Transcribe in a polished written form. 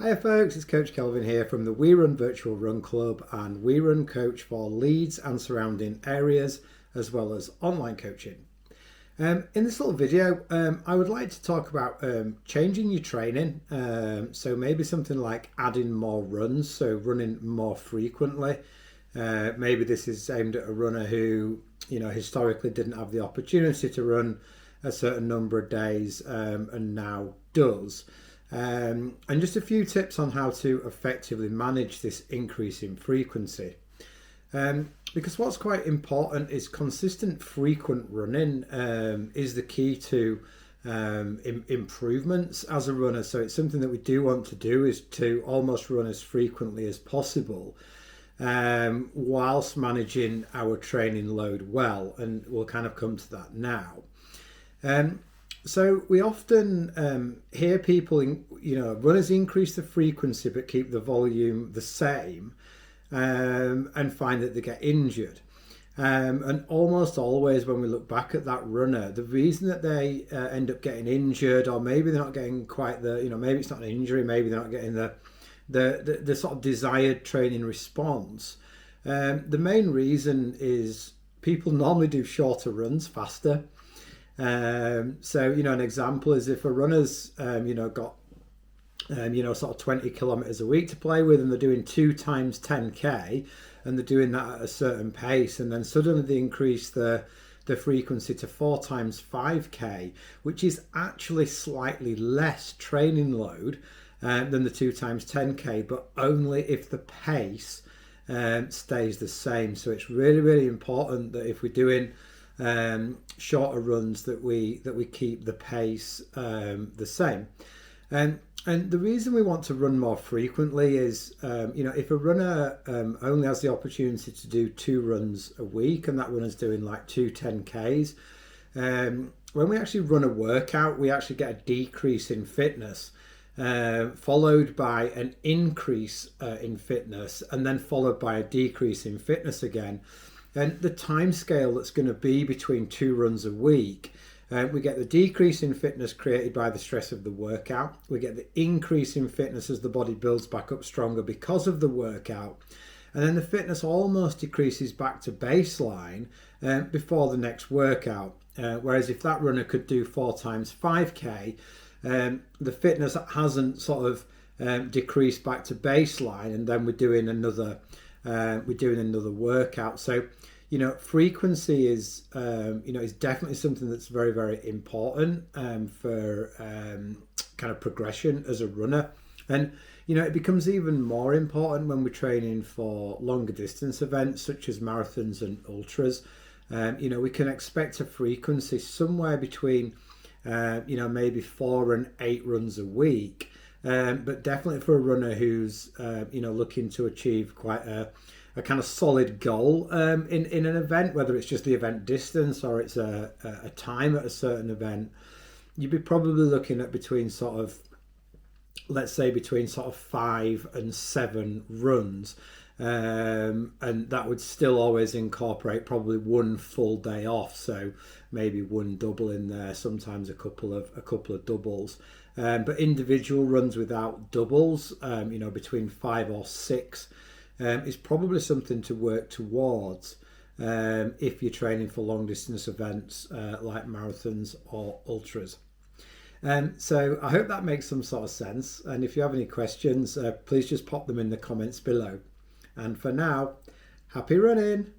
Hi folks, it's Coach Kelvin here from the We Run Virtual Run Club, and We Run coach for Leeds and surrounding areas as well as online coaching. In this little video, I would like to talk about changing your training. So maybe something like adding more runs, so running more frequently. Maybe this is aimed at a runner who, historically didn't have the opportunity to run a certain number of days and now does. And just a few tips on how to effectively manage this increase in frequency. Because what's quite important is consistent, frequent running is the key to improvements as a runner. So it's something that we do want to do, is to almost run as frequently as possible, whilst managing our training load well. And we'll kind of come to that now. So we often hear people, runners increase the frequency but keep the volume the same, and find that they get injured. And almost always when we look back at that runner, the reason that they end up getting injured, or maybe they're not getting quite the, maybe it's not an injury, maybe they're not getting the sort of desired training response. The main reason is people normally do shorter runs faster. So, an example is if a runner's, got, sort of 20 kilometers a week to play with, and they're doing 2 times 10k, and they're doing that at a certain pace, and then suddenly they increase the frequency to 4 times 5k, which is actually slightly less training load than the 2 times 10k, but only if the pace stays the same. So it's really, really important that if we're doing shorter runs that we keep the pace the same. And the reason we want to run more frequently is, if a runner only has the opportunity to do 2 runs a week, and that runner's doing like 2 10Ks, when we actually run a workout, we actually get a decrease in fitness, followed by an increase in fitness, and then followed by a decrease in fitness again. And the time scale that's going to be between 2 runs a week, we get the decrease in fitness created by the stress of the workout. We get the increase in fitness as the body builds back up stronger because of the workout. And then the fitness almost decreases back to baseline before the next workout. Whereas if that runner could do 4 times 5k, the fitness hasn't sort of decreased back to baseline, and then we're doing another workout. So, frequency is definitely something that's very, very important for kind of progression as a runner. And, it becomes even more important when we're training for longer distance events such as marathons and ultras. We can expect a frequency somewhere between, maybe 4 and 8 runs a week. But definitely for a runner who's looking to achieve quite a kind of solid goal in an event, whether it's just the event distance or it's a time at a certain event, you'd be probably looking at between sort of 5 and 7 runs, and that would still always incorporate probably 1 full day off, so maybe 1 double in there, sometimes a couple of doubles. But individual runs without doubles, between 5 or 6, is probably something to work towards if you're training for long distance events like marathons or ultras. So I hope that makes some sort of sense. And if you have any questions, please just pop them in the comments below. And for now, happy running!